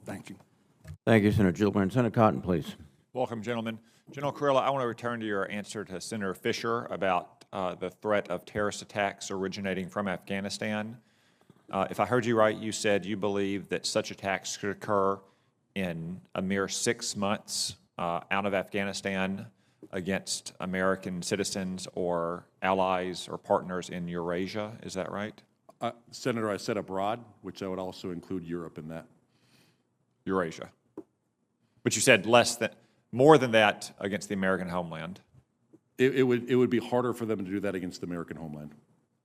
Thank you. Thank you, Senator Gillibrand. Senator Cotton, please. Welcome, gentlemen. General Kurilla, I want to return to your answer to Senator Fisher about the threat of terrorist attacks originating from Afghanistan. If I heard you right, you said you believe that such attacks could occur in a mere 6 months out of Afghanistan against American citizens or allies or partners in Eurasia. Is that right? Senator, I said abroad, which I would also include Europe in that. Eurasia. But you said more than that against the American homeland. It would be harder for them to do that against the American homeland.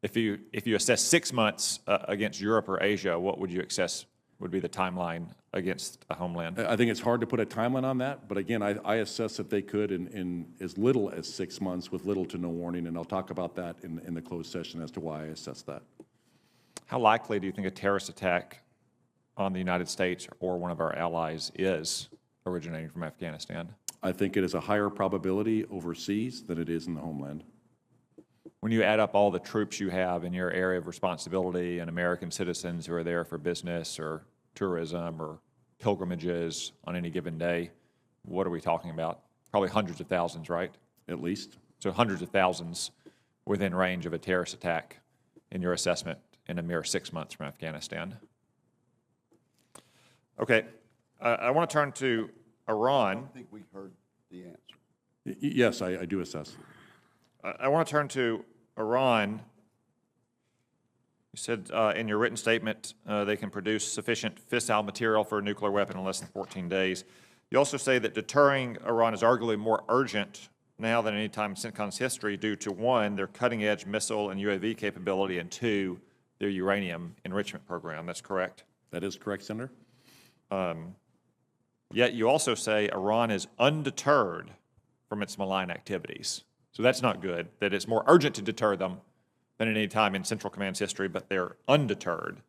If you assess 6 months against Europe or Asia, what would you assess would be the timeline against a homeland? I think it's hard to put a timeline on that, but again, I assess that they could in as little as 6 months with little to no warning, and I'll talk about that in the closed session as to why I assess that. How likely do you think a terrorist attack on the United States or one of our allies is originating from Afghanistan? I think it is a higher probability overseas than it is in the homeland. When you add up all the troops you have in your area of responsibility and American citizens who are there for business or tourism or pilgrimages on any given day, what are we talking about? Probably hundreds of thousands, right? At least. So hundreds of thousands within range of a terrorist attack in your assessment in a mere 6 months from Afghanistan. Okay, I want to turn to Iran. I don't think we heard the answer. Yes, I do assess. I want to turn to Iran. You said in your written statement they can produce sufficient fissile material for a nuclear weapon in less than 14 days. You also say that deterring Iran is arguably more urgent now than any time in CENTCOM's history due to, 1, their cutting-edge missile and UAV capability, and 2, their uranium enrichment program. That's correct? That is correct, Senator. Yet you also say Iran is undeterred from its malign activities. So that's not good, that it's more urgent to deter them than at any time in Central Command's history, but they're undeterred.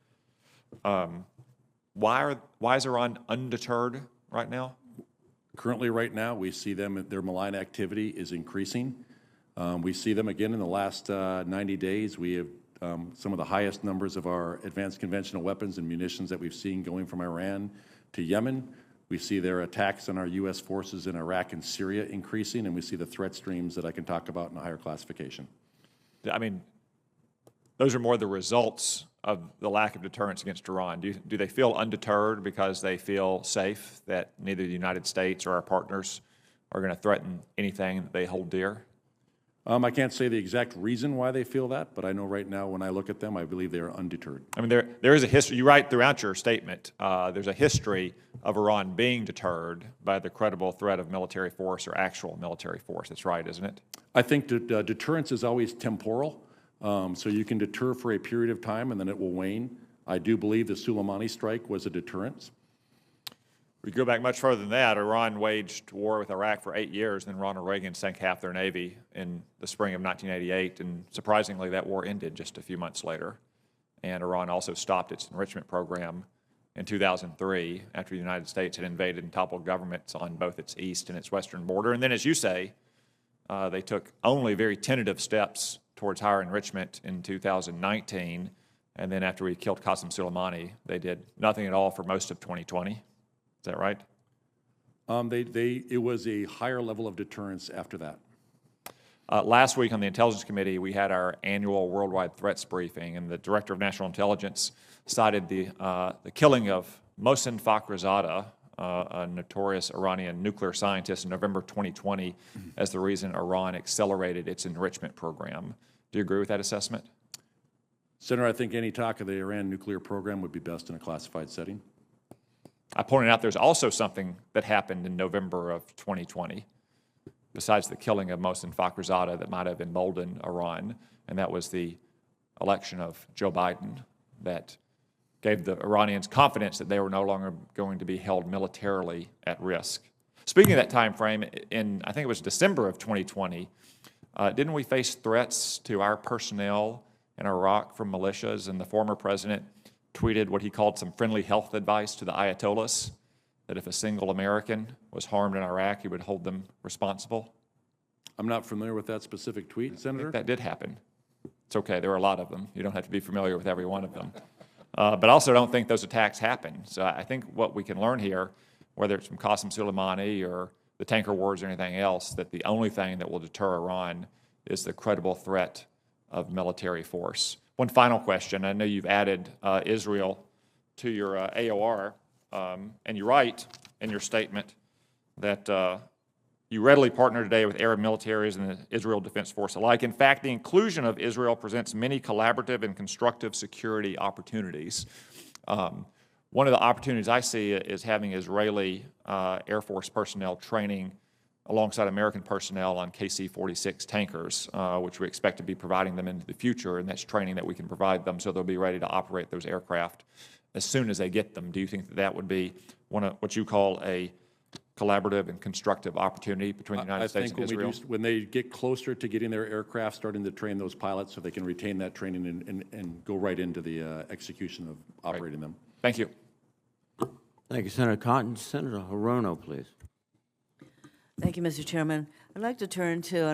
Why is Iran undeterred right now? Currently, right now, we see them, their malign activity is increasing. We see them again in the last 90 days. We have some of the highest numbers of our advanced conventional weapons and munitions that we've seen going from Iran to Yemen. We see their attacks on our U.S. forces in Iraq and Syria increasing, and we see the threat streams that I can talk about in a higher classification. I mean, those are more the results of the lack of deterrence against Iran. Do they feel undeterred because they feel safe that neither the United States or our partners are going to threaten anything that they hold dear? I can't say the exact reason why they feel that, but I know right now when I look at them, I believe they are undeterred. I mean, there is a history. You write throughout your statement, there's a history of Iran being deterred by the credible threat of military force or actual military force. That's right, isn't it? I think deterrence is always temporal, so you can deter for a period of time and then it will wane. I do believe the Soleimani strike was a deterrence. We go back much further than that. Iran waged war with Iraq for 8 years, then Ronald Reagan sank half their Navy in the spring of 1988, and surprisingly, that war ended just a few months later. And Iran also stopped its enrichment program in 2003 after the United States had invaded and toppled governments on both its east and its western border. And then, as you say, they took only very tentative steps towards higher enrichment in 2019, and then after we killed Qasem Soleimani, they did nothing at all for most of 2020. Is that right? It was a higher level of deterrence after that. Last week on the Intelligence Committee, we had our annual worldwide threats briefing, and the Director of National Intelligence cited the killing of Mohsen Fakhrizadeh, a notorious Iranian nuclear scientist, in November 2020 as the reason Iran accelerated its enrichment program. Do you agree with that assessment? Senator, I think any talk of the Iran nuclear program would be best in a classified setting. I pointed out there's also something that happened in November of 2020, besides the killing of Mohsen Fakhrizadeh, that might have emboldened Iran, and that was the election of Joe Biden that gave the Iranians confidence that they were no longer going to be held militarily at risk. Speaking of that time frame, in I think it was December of 2020, didn't we face threats to our personnel in Iraq from militias, and the former president tweeted what he called some friendly health advice to the Ayatollahs, that if a single American was harmed in Iraq, he would hold them responsible? I'm not familiar with that specific tweet, Senator. That did happen. It's okay, there were a lot of them. You don't have to be familiar with every one of them. but I also don't think those attacks happen. So I think what we can learn here, whether it's from Qasem Soleimani or the tanker wars or anything else, that the only thing that will deter Iran is the credible threat of military force. One final question. I know you've added Israel to your AOR, and you write in your statement that you readily partner today with Arab militaries and the Israel Defense Force alike. In fact, the inclusion of Israel presents many collaborative and constructive security opportunities. One of the opportunities I see is having Israeli Air Force personnel training alongside American personnel on KC-46 tankers, which we expect to be providing them into the future, and that's training that we can provide them so they'll be ready to operate those aircraft as soon as they get them. Do you think that that would be one of what you call a collaborative and constructive opportunity between the United States and Israel? When they get closer to getting their aircraft, starting to train those pilots so they can retain that training and go right into the execution of operating them. Thank you. Thank you, Senator Cotton. Senator Hirono, please. Thank you, Mr. Chairman. I'd like to turn to